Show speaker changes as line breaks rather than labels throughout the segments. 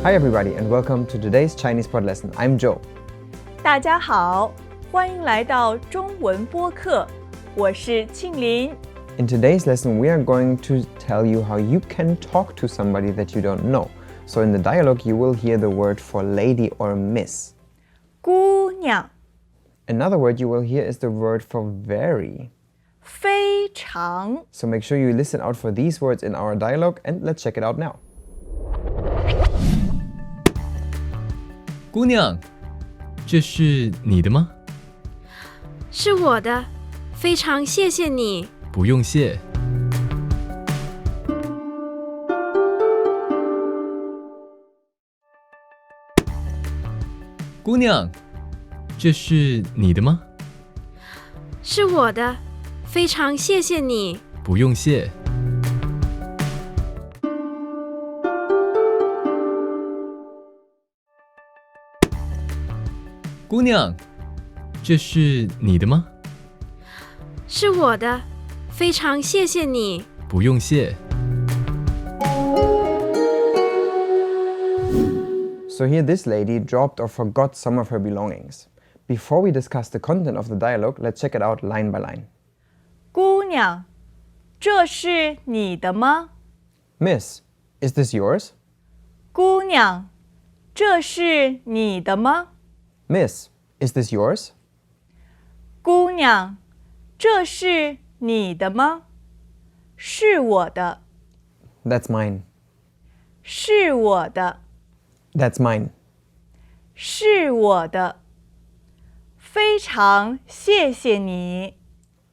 Hi everybody and welcome to today's Chinese pod lesson. I'm Joe.
大家好，欢迎来到中文播客，我是庆林。
In today's lesson, we are going to tell you how you can talk to somebody that you don't know. So in the dialogue, you will hear the word for lady or miss.
姑娘，
Another word you will hear is the word for very.
非常，
So make sure you listen out for these words in our dialogue and let's check it out now.
姑娘，这是你的吗？
是我的，非常谢谢你。
不用谢。姑娘，这是你的吗？
是我的，非常谢谢你。
不用谢。姑娘，这是你的吗？
是我的，非常谢谢你。
不用谢。
So here this lady dropped or forgot some of her belongings. Before we discuss the content of the dialogue, let's check it out line by line.
姑娘，这是你的吗？
Miss, is this yours?
姑娘，这是你的吗？
Miss, is this yours?
姑娘，这是你的吗？是我的，
That's mine.
是我的，
That's mine.
是我的。非常谢谢你，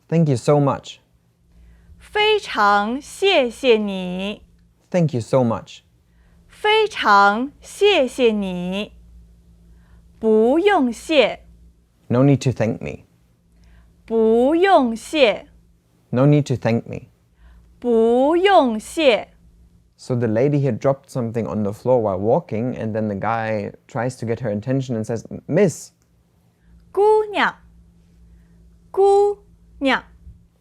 Thank you so much.
非常谢谢你，
Thank you so much.
非常谢谢你。不用谢，
No need to thank me.
不用谢，
No need to thank me.
不用谢。
So the lady here dropped something on the floor while walking, and then the guy tries to get her attention and says, Miss.
姑娘，姑娘，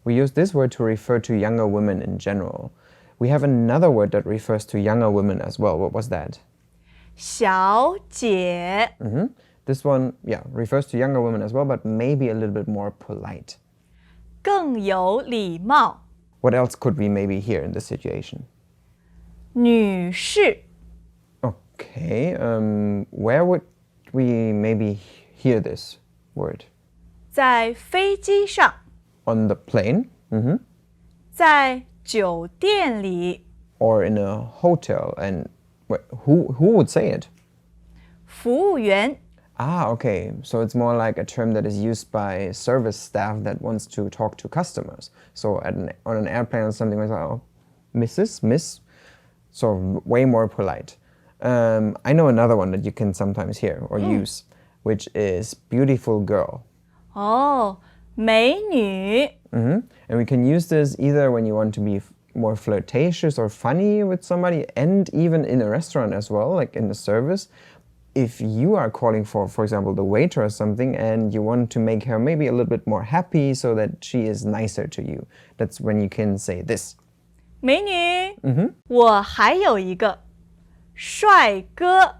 We use this word to refer to younger women in general. We have another word that refers to younger women as well. What was that?
小姐，
This one, yeah, refers to younger women as well, but maybe a little bit more polite.
更有礼貌。
What else could we maybe hear in this situation?
女士，
Okay, where would we maybe hear this word?
在飞机上，
On the plane?
在酒店里，
Or in a hotel? And who would say it?
服务员，
Ah, okay. So it's more like a term that is used by service staff that wants to talk to customers. So on an airplane or something like that, oh, Mrs., Miss. So way more polite. I know another one that you can sometimes hear or use, which is beautiful girl.
哦，美女，
And we can use this either when you want to be more flirtatious or funny with somebody, and even in a restaurant as well, like in the service. If you are calling for example, the waiter or something, and you want to make her maybe a little bit more happy so that she is nicer to you, that's when you can say this.
美女，我还有一个帅哥，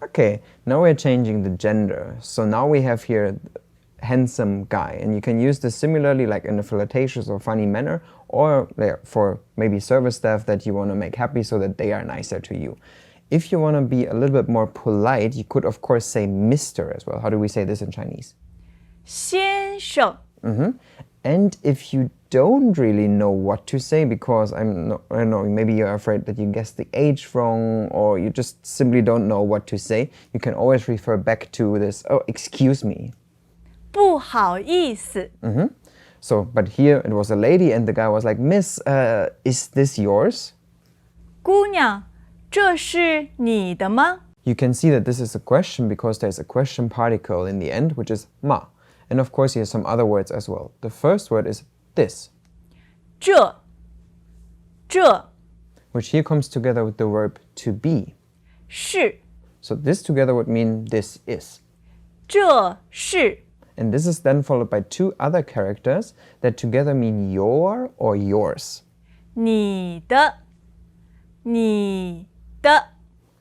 Okay, now we're changing the gender. So now we have here handsome guy, and you can use this similarly like in a flirtatious or funny manner, or for maybe service staff that you want to make happy so that they are nicer to you. If you want to be a little bit more polite, you could of course say Mr. as well. How do we say this in Chinese?
先生，
And if you don't really know what to say because I don't know, maybe you're afraid that you guessed the age wrong, or you just simply don't know what to say, you can always refer back to this, oh, excuse me.
不好意思，
So, but here it was a lady and the guy was like, Miss, is this yours?
姑娘，这是你的吗？
You can see that this is a question because there's a question particle in the end, which is ma. And of course, here's some other words as well. The first word is this,
这，
which here comes together with the verb to be.
是，
So this together would mean this is.
这是，
And this is then followed by two other characters that together mean your or yours.
你的，你的，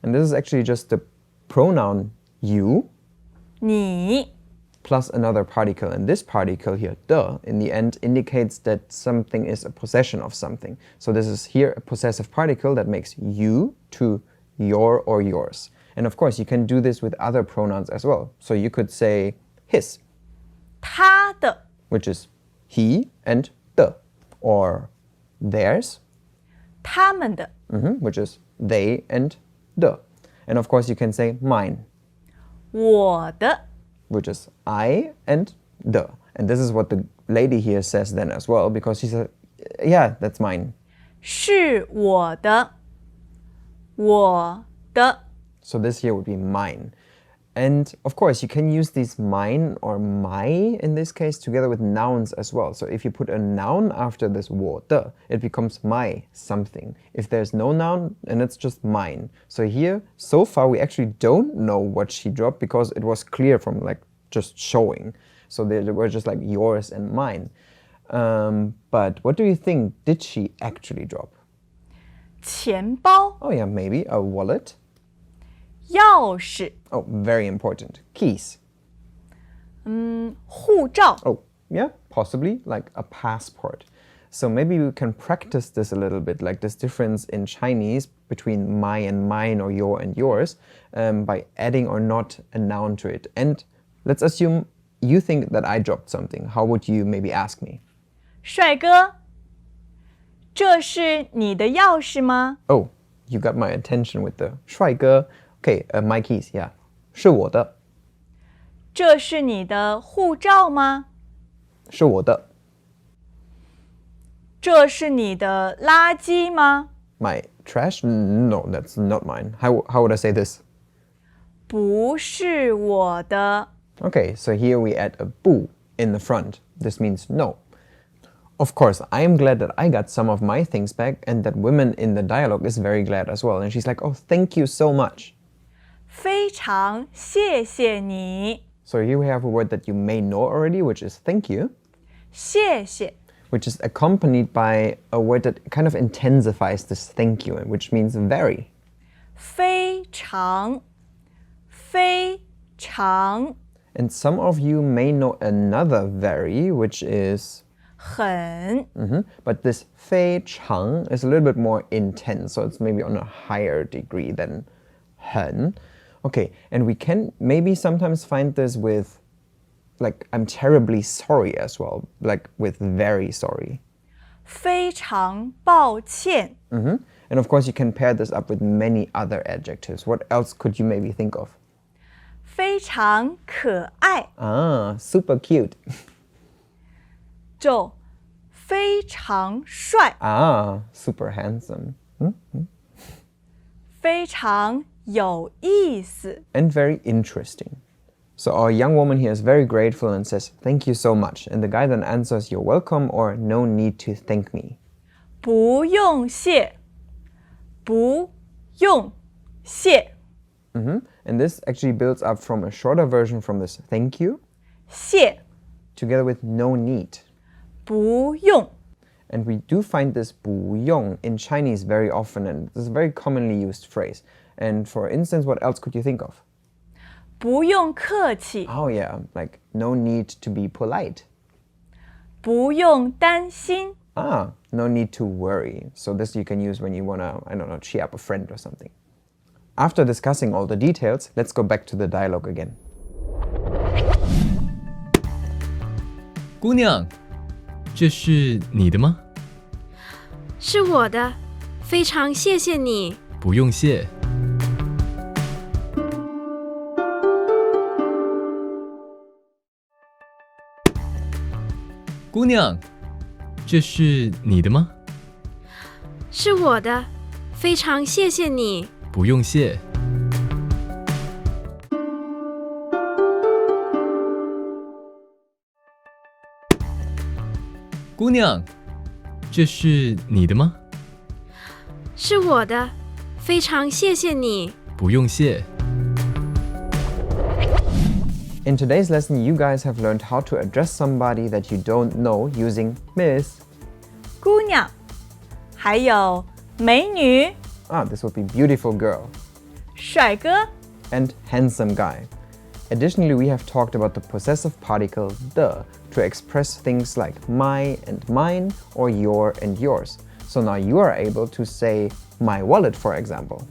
And this is actually just the pronoun you
你
plus another particle. And this particle here, the, in the end indicates that something is a possession of something. So this is here a possessive particle that makes you to your or yours. And of course, you can do this with other pronouns as well. So you could say his,
他的
which is he and the, or theirs,
他们的
which is they and the. And of course, you can say mine,
我的
which is I and the. And this is what the lady here says then as well, because she said, yeah, that's mine.
是我的我的
So this here would be mine. And of course, you can use these mine or my in this case together with nouns as well. So if you put a noun after this 我的, it becomes my something. If there's no noun, then it's just mine. So here, so far, we actually don't know what she dropped because it was clear from like just showing. So they were just like yours and mine. But what do you think did she actually drop?
钱包
Oh yeah, maybe a wallet.
钥匙
Oh, very important. Keys.
护照
Oh, yeah, possibly like a passport. So maybe we can practice this a little bit, like this difference in Chinese between my and mine or your and yours, by adding or not a noun to it. And let's assume you think that I dropped something. How would you maybe ask me?
帅哥这是你的钥匙吗
Oh, you got my attention with the 帅哥. Okay, my keys, yeah. 是我的,
这是你的护照吗
是我的,
这是你的垃圾吗
My trash? No, that's not mine. How would I say this?
不是我的
Okay, so here we add a 不 in the front. This means no. Of course, I am glad that I got some of my things back and that women in the dialogue is very glad as well. And she's like, oh, thank you so much.
非常谢谢你
So here we have a word that you may know already, which is thank you,
谢谢
which is accompanied by a word that kind of intensifies this thank you, which means very.
非常非常
And some of you may know another very, which is,
很
but this 非常 is a little bit more intense, so it's maybe on a higher degree than 很. Okay, and we can maybe sometimes find this with, like, I'm terribly sorry as well, like with very sorry.
非常抱歉
And of course, you can pair this up with many other adjectives. What else could you maybe think of?
非常可爱
Ah, super cute.
就非常帅
Ah, super handsome.
非常有意思
And very interesting. So our young woman here is very grateful and says, thank you so much. And the guy then answers, you're welcome or no need to thank me.
不用谢不用谢
And this actually builds up from a shorter version from this thank you
谢
together with no need.
不用
And we do find this 不用 in Chinese very often, and this is a very commonly used phrase. And for instance, what else could you think of?
不用客气
Oh yeah, like no need to be polite.
不用担心
Ah, no need to worry. So this you can use when you want to, I don't know, cheer up a friend or something. After discussing all the details, let's go back to the dialogue again.
姑娘，这是你的吗？
是我的，非常谢谢你。
不用谢。姑娘，这是你的吗？
是我的，非常谢谢你。
不用谢。姑娘，这是你的吗？
是我的，非常谢谢你。
不用谢。
In today's lesson, you guys have learned how to address somebody that you don't know using Miss.
姑娘还有美女
Ah, this would be beautiful girl.
帅哥
and handsome guy. Additionally, we have talked about the possessive particle the to express things like my and mine or your and yours. So now you are able to say my wallet, for example.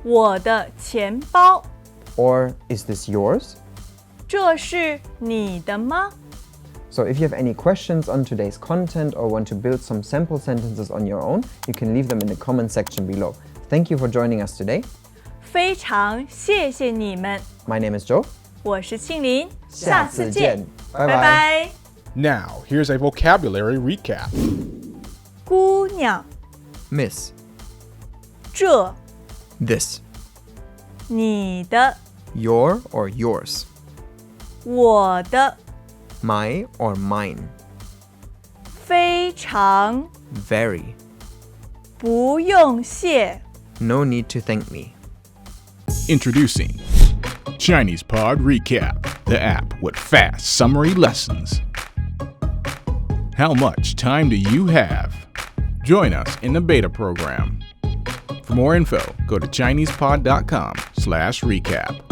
我的钱包
Or is this yours?
这是你的吗？
So if you have any questions on today's content or want to build some sample sentences on your own, you can leave them in the comment section below. Thank you for joining us today.
非常谢谢你们，
My name is Joe.
我是庆林，
下
下次见，
次见，拜
拜拜。
Now, here's a vocabulary recap.
姑娘，
Miss.
这
This.
你的，
Your or yours.
我的，
My or mine.
非常
Very.
不用谢。
No need to thank me.
Introducing Chinese Pod Recap, the app with fast summary lessons. How much time do you have? Join us in the beta program. For more info, go to ChinesePod.com/recap.